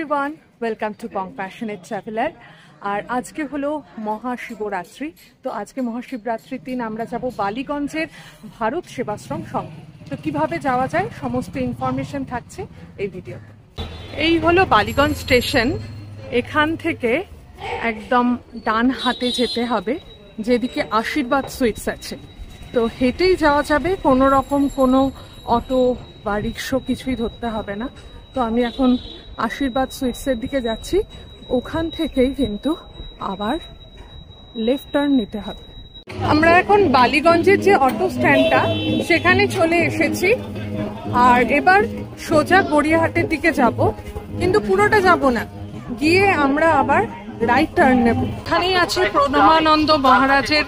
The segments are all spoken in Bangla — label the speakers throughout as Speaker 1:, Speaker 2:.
Speaker 1: Everyone, welcome to compassionate traveller. আর আজকে হলো মহাশিবরাত্রি। তো আজকে মহাশিবরাত্রির দিন আমরা যাব বালিগঞ্জের ভারত সেবাশ্রম সংঘ। তো কিভাবে যাওয়া যায় সমস্ত ইনফরমেশন থাকছে এই ভিডিওতে। এই হলো বালিগঞ্জ স্টেশন। এখান থেকে একদম ডান হাতে যেতে হবে, যেদিকে আশীর্বাদ সুইটস আছে। তো হেঁটেই যাওয়া যাবে, কোনো রকম কোনো অটো বা রিক্সা কিছুই ধরতে হবে না। তো আমি এখন আশীর্বাদ সুইটসের দিকে যাচ্ছি। ওখান থেকেই কিন্তু আবার লেফট টার্ন নিতে হবে। আমরা এখন বালিগঞ্জের যে অটো স্ট্যান্ডটা সেখানে চলে এসেছি। আর এবার সোজা গড়িয়াহাটের দিকে যাব, কিন্তু পুরোটা যাব না, গিয়ে আমরা আবার রাইট টার্ন নেব। এখানেই আছে প্রণবানন্দ মহারাজের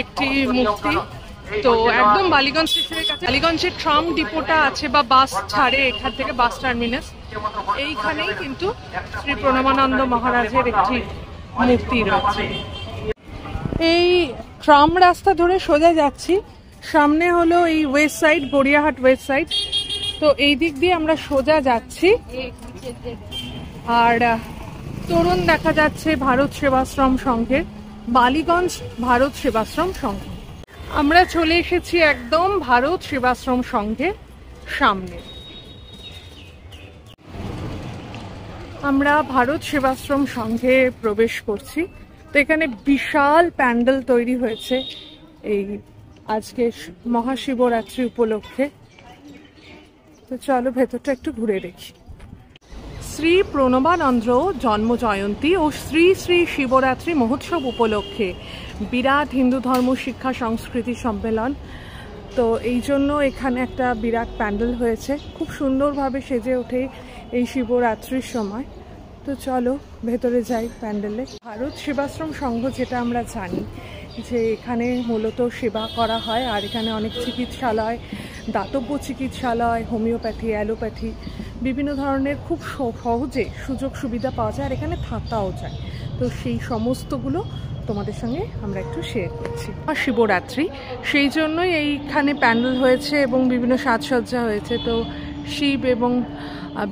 Speaker 1: একটি মূর্তি। তো একদম বালিগঞ্জ স্টেশনের কাছে বালিগঞ্জের ট্রাম ডিপোটা আছে বা বাস ছাড়ে এখান থেকে, বাস টার্মিনাস। এইখানেই কিন্তু শ্রী প্রণবানন্দ মহারাজের একটি মূর্তি রয়েছে। এই ট্রাম রাস্তা ধরে সোজা যাচ্ছি, সামনে হলো এই West side, Gariahat West side. তো এই দিক দিয়ে আমরা সোজা যাচ্ছি। আর তরুণ দেখা যাচ্ছে ভারত সেবাশ্রম সংঘের, বালিগঞ্জ ভারত সেবাশ্রম সংঘ। আমরা চলে এসেছি একদম ভারত সেবাশ্রম সংঘের সামনে। আমরা ভারত সেবাশ্রম সংঘে প্রবেশ করছি। তো এখানে বিশাল প্যান্ডেল তৈরি হয়েছে এই আজকে মহাশিবরাত্রি উপলক্ষে। তো চলো ভেতরটা একটু ঘুরে দেখি। শ্রী প্রণবানন্দ জন্ম জয়ন্তী ও শ্রী শ্রী শিবরাত্রি মহোৎসব উপলক্ষে বিরাট হিন্দু ধর্ম শিক্ষা সংস্কৃতি সম্মেলন। তো এই জন্য এখানে একটা বিরাট প্যান্ডেল হয়েছে, খুব সুন্দরভাবে সেজে ওঠে এই শিবরাত্রির সময়। তো চলো ভেতরে যাই প্যান্ডেলে। ভারত সেবাশ্রম সংঘ, যেটা আমরা জানি যে এখানে মূলত সেবা করা হয়। আর এখানে অনেক চিকিৎসালয়, দাতব্য চিকিৎসালয়, হোমিওপ্যাথি, অ্যালোপ্যাথি, বিভিন্ন ধরনের খুব সহজে সুযোগ সুবিধা পাওয়া যায়। আর এখানে থাকাও যায়। তো সেই সমস্তগুলো তোমাদের সঙ্গে আমরা একটু শেয়ার করছি। আর শিবরাত্রি, সেই জন্যই এইখানে প্যান্ডেল হয়েছে এবং বিভিন্ন সাজসজ্জা হয়েছে। তো শিব এবং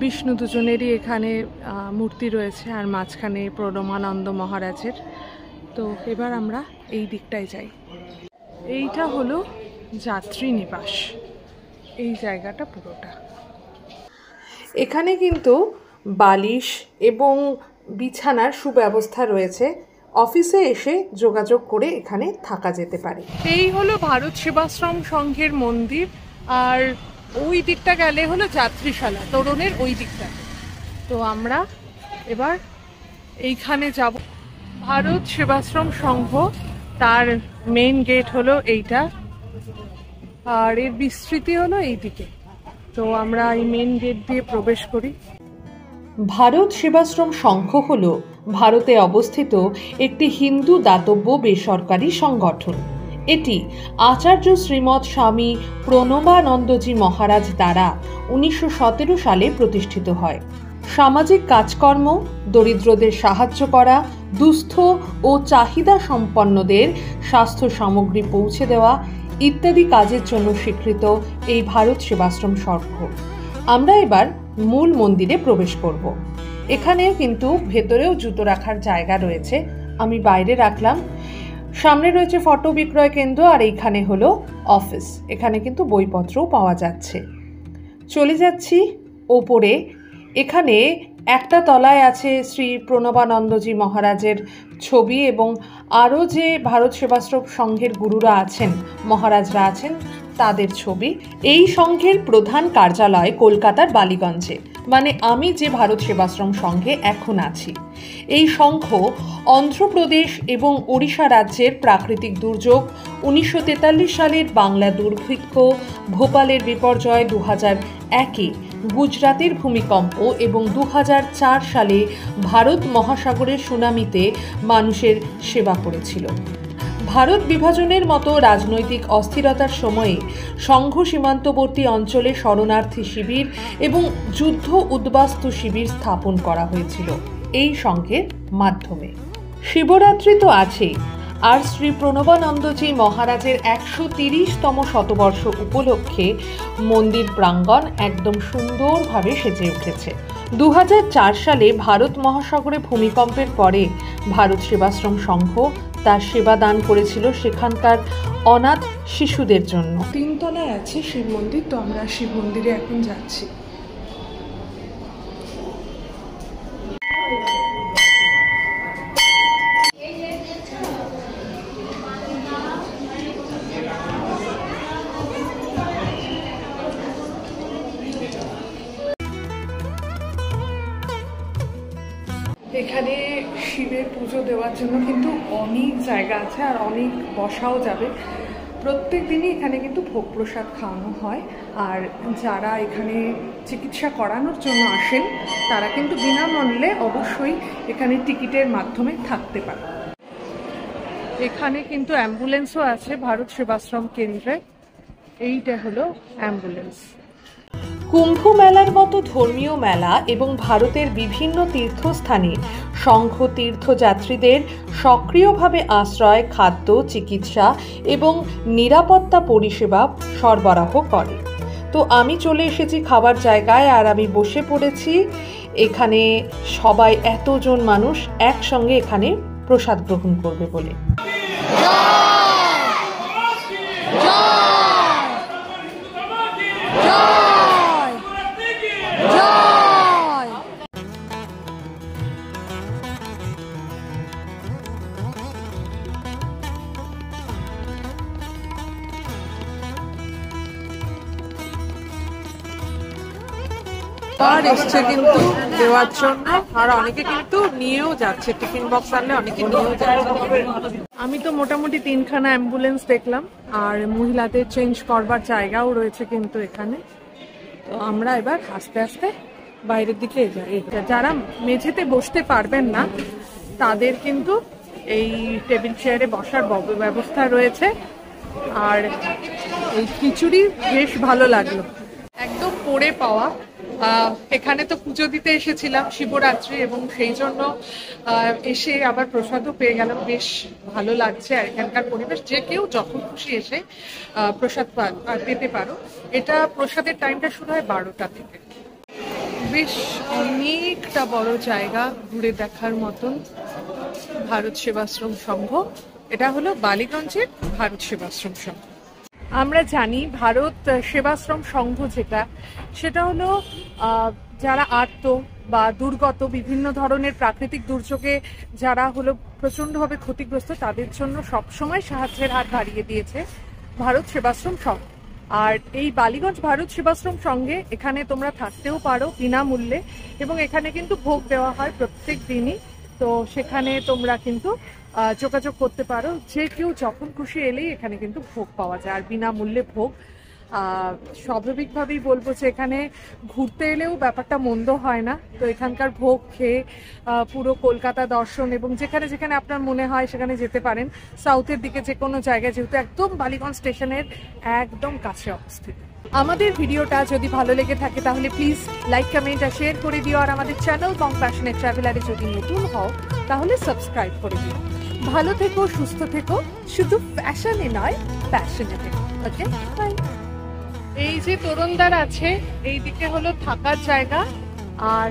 Speaker 1: বিষ্ণু দুজনেরই এখানে মূর্তি রয়েছে, আর মাঝখানে প্রণবানন্দ মহারাজের। তো এবার আমরা এই দিকটায় যাই। এইটা হলো যাত্রী নিবাস, এই জায়গাটা পুরোটা। এখানে কিন্তু বালিশ এবং বিছানার সুব্যবস্থা রয়েছে। অফিসে এসে যোগাযোগ করে এখানে থাকা যেতে পারে। এই হলো ভারত সেবাশ্রম সংঘের মন্দির। আর ওই দিকটা গেলে হলো যাত্রীশালা, তরুণের ওই দিকটা। তো আমরা এবার এইখানে যাব। ভারত সেবাশ্রম সংঘ, তার মেইন গেট হলো এইটা, আর এর বিস্তৃতি হলো এইদিকে। তো আমরা এই মেইন গেট দিয়ে প্রবেশ করি।
Speaker 2: ভারত সেবাশ্রম সংঘ হল ভারতে অবস্থিত একটি হিন্দু দাতব্য বেসরকারি সংগঠন। এটি আচার্য শ্রীমৎ স্বামী প্রণবানন্দজি মহারাজ দ্বারা 1917 সালে প্রতিষ্ঠিত হয়। সামাজিক কাজকর্ম, দরিদ্রদের সাহায্য করা, দুস্থ ও চাহিদা সম্পন্নদের স্বাস্থ্য সামগ্রী পৌঁছে দেওয়া ইত্যাদি কাজের জন্য স্বীকৃত এই ভারত সেবাশ্রম সংঘ। আমরা এবার মূল মন্দিরে প্রবেশ করব। এখানে কিন্তু ভেতরেও জুতো রাখার জায়গা রয়েছে, আমি বাইরে রাখলাম। সামনে রয়েছে ফটো বিক্রয় কেন্দ্র, আর এইখানে হলো অফিস। এখানে কিন্তু বইপত্রও পাওয়া যাচ্ছে। চলে যাচ্ছি ওপরে। এখানে একটা তলায় আছে শ্রী প্রণবানন্দজি মহারাজের ছবি এবং আরও যে ভারত সেবাশ্রম সংঘের গুরুরা আছেন, মহারাজরা আছেন, তাদের ছবি। এই সংঘের প্রধান কার্যালয় কলকাতার বালিগঞ্জে, মানে আমি যে ভারত সেবাশ্রম সংঘে এখন আছি। এই সংঘ অন্ধ্রপ্রদেশ এবং ওড়িশা রাজ্যের প্রাকৃতিক দুর্যোগ, 1943 সালের বাংলা দুর্ভিক্ষ, ভোপালের বিপর্যয়, 2001-এ গুজরাতের ভূমিকম্প এবং 2004 সালে ভারত মহাসাগরের সুনামিতে মানুষের সেবা করেছিল। ভারত বিভাজনের মতো রাজনৈতিক অস্থিরতার সময়ে সংঘ সীমান্তবর্তী অঞ্চলে শরণার্থী শিবির এবং যুদ্ধ উদ্বাস্তু শিবির স্থাপন করা হয়েছিল এই সংঘের মাধ্যমে। শিবরাত্রি তো আছেই, আর শ্রী প্রণবানন্দজি মহারাজের 130তম শতবর্ষ উপলক্ষে মন্দির প্রাঙ্গণ একদম সুন্দরভাবে সেজে উঠেছে। 2004 সালে ভারত মহাসাগরে ভূমিকম্পের পরে ভারত সেবাশ্রম সংঘ তার সেবা দান করেছিল সেখানকার অনাথ শিশুদের জন্য।
Speaker 1: 3 তলায় আছে শিব মন্দির, তো আমরা শিব মন্দিরে এখন যাচ্ছি। এখানে শিবের পুজো দেওয়ার জন্য কিন্তু অনেক জায়গা আছে আর অনেক বসাও যাবে। প্রত্যেক দিনই এখানে কিন্তু ভোগ প্রসাদ খাওয়ানো হয়, আর যারা এখানে চিকিৎসা করানোর জন্য আসেন তারা কিন্তু বিনামূল্যে অবশ্যই এখানে টিকিটের মাধ্যমে থাকতে পারে। এখানে কিন্তু অ্যাম্বুলেন্সও আছে ভারত সেবাশ্রম কেন্দ্রে। এইটা হলো অ্যাম্বুলেন্স।
Speaker 2: কুম্ভ মেলার মতো ধর্মীয় মেলা এবং ভারতের বিভিন্ন তীর্থস্থানে সংঘ তীর্থযাত্রীদের সক্রিয়ভাবে আশ্রয়, খাদ্য, চিকিৎসা এবং নিরাপত্তা পরিষেবা সরবরাহ করে। তো আমি চলে এসেছি খাবার জায়গায়, আর আমি বসে পড়েছি। এখানে সবাই, এতজন মানুষ একসঙ্গে এখানে প্রসাদ গ্রহণ করবে বলে।
Speaker 1: এসছে কিন্তু দেওয়ার জন্য, আর অনেকে কিন্তু নিয়েও যাচ্ছে, টিফিন বক্স আনলে অনেকে নিয়েও যাচ্ছে। আমি তো মোটামুটি 3খানা অ্যাম্বুলেন্স দেখলাম, আর মহিলাদের চেঞ্জ করবার জায়গাও রয়েছে কিন্তু এখানে। তো আমরা এবার আস্তে আস্তে বাইরের দিকে যাই। যারা মেঝেতে বসতে পারবেন না তাদের কিন্তু এই টেবিল চেয়ারে বসার ব্যবস্থা রয়েছে। আর এই খিচুড়ি বেশ ভালো লাগলো, একদম পড়ে পাওয়া। এখানে তো পুজো দিতে এসেছিলাম শিবরাত্রি, এবং সেই জন্য এসে আবার প্রসাদও পেয়ে গেলাম, বেশ ভালো লাগছে। আর এখানকার পরিবেশ, যে কেউ যখন খুশি এসে প্রসাদ পেতে পারো। এটা প্রসাদের টাইমটা শুরু হয় 12টা থেকে। বেশ অনেকটা বড় জায়গা, ঘুরে দেখার মতন ভারত সেবাশ্রম সংঘ। এটা হলো বালিগঞ্জের ভারত সেবাশ্রম সংঘ। আমরা জানি ভারত সেবাশ্রম সংঘ সেটা হলো যারা আর্ত বা দুর্গত, বিভিন্ন ধরনের প্রাকৃতিক দুর্যোগে যারা হলো প্রচণ্ডভাবে ক্ষতিগ্রস্ত, তাদের জন্য সবসময় সাহায্যের হাত বাড়িয়ে দিয়েছে ভারত সেবাশ্রম সংঘ। আর এই বালিগঞ্জ ভারত সেবাশ্রম সংঘে এখানে তোমরা থাকতেও পারো বিনামূল্যে, এবং এখানে কিন্তু ভোগ দেওয়া হয় প্রত্যেক দিনই। তো সেখানে তোমরা কিন্তু যোগাযোগ করতে পারো, যে কেউ যখন খুশি এলেই এখানে কিন্তু ভোগ পাওয়া যায়, আর বিনামূল্যে ভোগ। স্বাভাবিকভাবেই বলবো যে এখানে ঘুরতে এলেও ব্যাপারটা মন্দ হয় না। তো এখানকার ভোগ খেয়ে পুরো কলকাতা দর্শন, এবং যেখানে যেখানে আপনার মনে হয় সেখানে যেতে পারেন। সাউথের দিকে যে কোনো জায়গায়, যেহেতু একদম বালিগঞ্জ স্টেশনের একদম কাছে অবস্থিত। আমাদের ভিডিওটা যদি ভালো লেগে থাকে তাহলে প্লিজ লাইক, কমেন্ট আর শেয়ার করে দিও। আর আমাদের চ্যানেল বং প্যাশনেট ট্রাভেলারে যদি নতুন হও তাহলে সাবস্ক্রাইব করে দিও। ভালো থেকো, সুস্থ থেকো, শুধু ফ্যাশনে নয় প্যাশনে থেকো। ওকে, বাই। এই যে তরুণদার আছে, এই দিকে হলো থাকার জায়গা, আর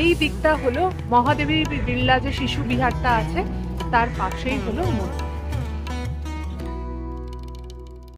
Speaker 1: এই দিকটা হলো মহাদেবী বিড়লা যে শিশু বিহারটা আছে তার পাশেই হলো মন্দির।